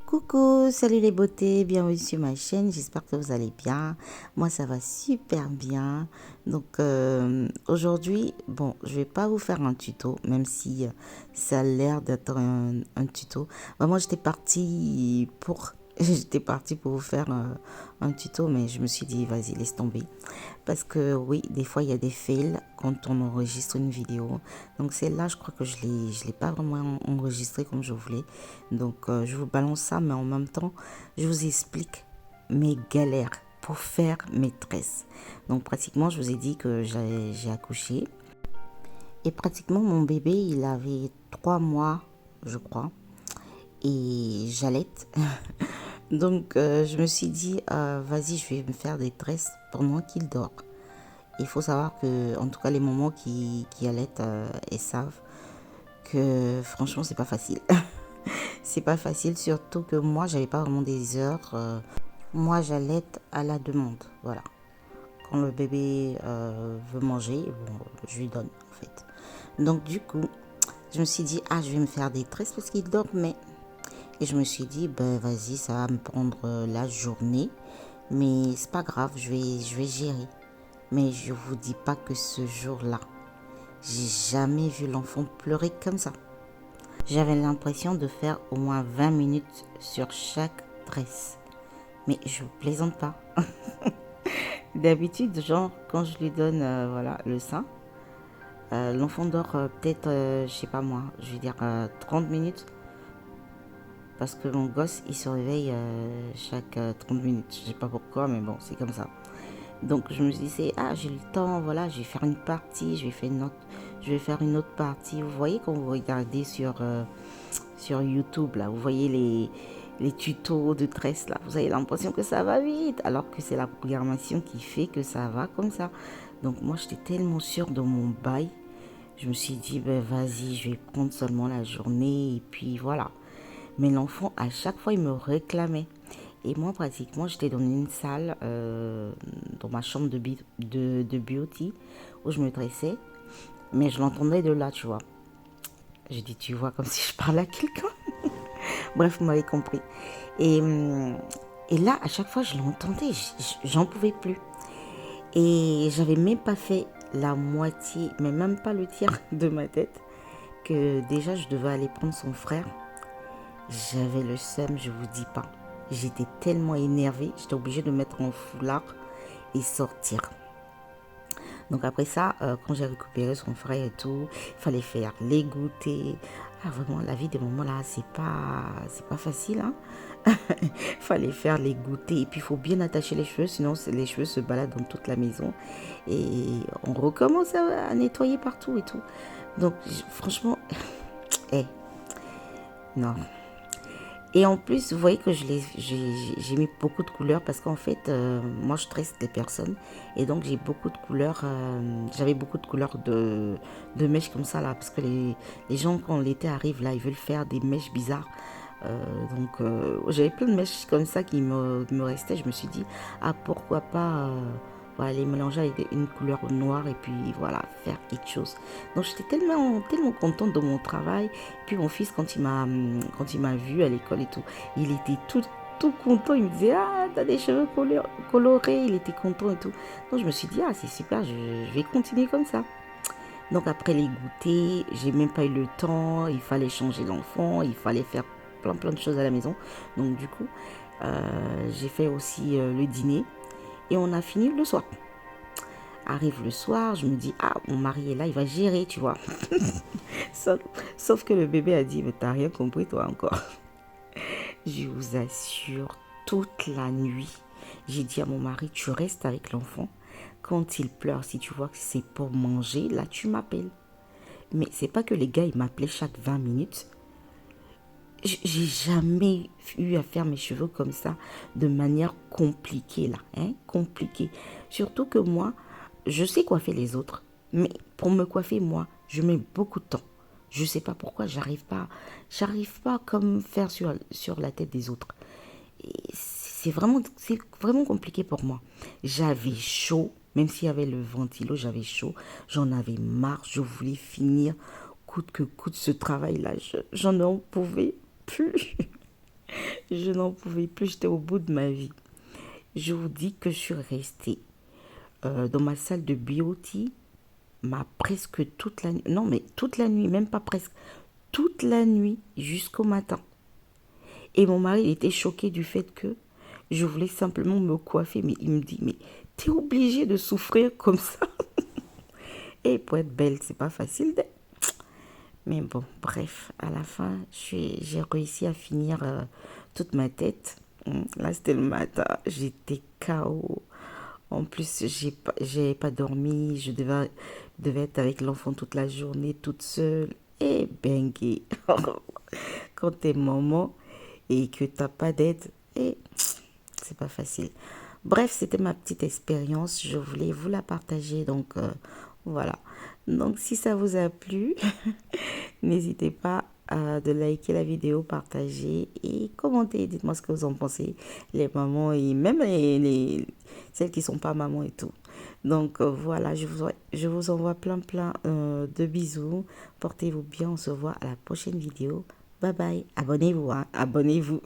Coucou, salut les beautés, bienvenue sur ma chaîne, j'espère que vous allez bien. Moi ça va super bien. Donc aujourd'hui, bon, je vais pas vous faire un tuto, même si ça a l'air d'être un tuto. Vraiment j'étais partie pour j'étais partie pour vous faire un tuto, mais je me suis dit vas-y laisse tomber. Parce que oui, des fois il y a des fails quand on enregistre une vidéo. Donc celle-là, je crois que je l'ai pas vraiment enregistrée comme je voulais. Donc je vous balance ça, mais en même temps, je vous explique mes galères pour faire mes tresses. Donc pratiquement, je vous ai dit que j'ai accouché. Et pratiquement, mon bébé, il avait 3 mois, je crois. Et j'allaite. Donc je me suis dit, vas-y, je vais me faire des tresses pendant qu'il dort. Il faut savoir que, en tout cas, les mamans qui allaitent, elles savent que franchement, c'est pas facile. C'est pas facile, surtout que moi, j'avais pas vraiment des heures. Moi, j'allaite à la demande. Voilà. Quand le bébé veut manger, bon, je lui donne, en fait. Donc, du coup, je me suis dit, ah, je vais me faire des tresses parce qu'il dormait. Et je me suis dit, ben, vas-y, ça va me prendre la journée. Mais c'est pas grave, je vais gérer. Mais je vous dis pas que ce jour-là, j'ai jamais vu l'enfant pleurer comme ça. J'avais l'impression de faire au moins 20 minutes sur chaque tresse. Mais je vous plaisante pas. D'habitude, genre, quand je lui donne voilà, le sein, l'enfant dort peut-être, je sais pas moi, je vais dire 30 minutes. Parce que mon gosse, il se réveille chaque 30 minutes. Je sais pas pourquoi, mais bon, c'est comme ça. Donc je me disais, ah j'ai le temps, voilà, je vais faire une partie, je vais faire une autre partie. Vous voyez quand vous regardez sur YouTube, là, vous voyez les tutos de tresse, là, vous avez l'impression que ça va vite, alors que c'est la programmation qui fait que ça va comme ça. Donc moi j'étais tellement sûre de mon bail, je me suis dit, ben vas-y, je vais prendre seulement la journée et puis voilà. Mais l'enfant, à chaque fois, il me réclamait. Et moi, pratiquement, j'étais dans une salle, dans ma chambre de beauty, où je me dressais. Mais je l'entendais de là, tu vois. J'ai dit, tu vois, comme si je parlais à quelqu'un. Bref, vous m'avez compris. Et, hum, et là, à chaque fois, je l'entendais. J'en pouvais plus. Et j'avais même pas fait la moitié, mais même pas le tiers de ma tête, que déjà, je devais aller prendre son frère. J'avais le seum, je vous dis pas. J'étais tellement énervée, j'étais obligée de mettre mon foulard et sortir. Donc après ça, quand j'ai récupéré son frère et tout, il fallait faire les goûter. Ah vraiment, la vie des mamans là, c'est pas facile, hein. Il fallait faire les goûter et puis il faut bien attacher les cheveux, sinon les cheveux se baladent dans toute la maison et on recommence à nettoyer partout et tout. Donc franchement, eh, non. Et en plus, vous voyez que j'ai mis beaucoup de couleurs parce qu'en fait, moi, je tresse des personnes. Et donc, j'ai beaucoup de couleurs. J'avais beaucoup de couleurs de mèches comme ça, là. Parce que les gens, quand l'été arrive, là, ils veulent faire des mèches bizarres. J'avais plein de mèches comme ça qui me restaient. Je me suis dit, ah, pourquoi pas voilà, les mélanger avec une couleur noire et puis voilà, faire quelque chose. Donc j'étais tellement contente de mon travail. Puis mon fils, quand il m'a vu à l'école et tout, il était tout content. Il me disait, ah, t'as des cheveux colorés. Il était content et tout. Donc je me suis dit, ah, c'est super, je vais continuer comme ça. Donc après les goûters, j'ai même pas eu le temps. Il fallait changer l'enfant, il fallait faire plein de choses à la maison. Donc du coup, j'ai fait aussi le dîner et on a fini le soir. Arrive le soir, je me dis, ah, mon mari est là, il va gérer, tu vois. sauf, sauf que le bébé a dit, mais t'as rien compris toi encore. Je vous assure, toute la nuit, j'ai dit à mon mari, tu restes avec l'enfant. Quand il pleure, si tu vois que c'est pour manger, là tu m'appelles. Mais c'est pas que les gars, ils m'appelaient chaque 20 minutes. J'ai jamais eu à faire mes cheveux comme ça, de manière compliquée là, hein, compliquée. Surtout que moi, je sais coiffer les autres, mais pour me coiffer moi, je mets beaucoup de temps. Je sais pas pourquoi, j'arrive pas comme faire sur la tête des autres. Et c'est vraiment compliqué pour moi. J'avais chaud, même s'il y avait le ventilo, j'avais chaud. J'en avais marre, je voulais finir coûte que coûte ce travail-là. J'en en pouvais plus. Je n'en pouvais plus, j'étais au bout de ma vie. Je vous dis que je suis restée dans ma salle de beauty presque toute la nuit. Non, mais toute la nuit, même pas presque. Toute la nuit jusqu'au matin. Et mon mari, il était choqué du fait que je voulais simplement me coiffer. Mais il me dit, mais t'es obligée de souffrir comme ça. Et pour être belle, c'est pas facile. Mais bon, bref, à la fin, j'ai réussi à finir toute ma tête. Là, c'était le matin, j'étais KO. En plus, j'ai pas dormi, devais être avec l'enfant toute la journée, toute seule. Et bengue, quand t'es maman et que t'as pas d'aide, et c'est pas facile. Bref, c'était ma petite expérience, je voulais vous la partager, donc voilà. Donc si ça vous a plu, n'hésitez pas à de liker la vidéo, partager et commenter. Dites-moi ce que vous en pensez, les mamans et même celles qui sont pas mamans et tout. Donc voilà, je vous envoie plein de bisous. Portez-vous bien, on se voit à la prochaine vidéo. Bye bye, abonnez-vous, hein, abonnez-vous.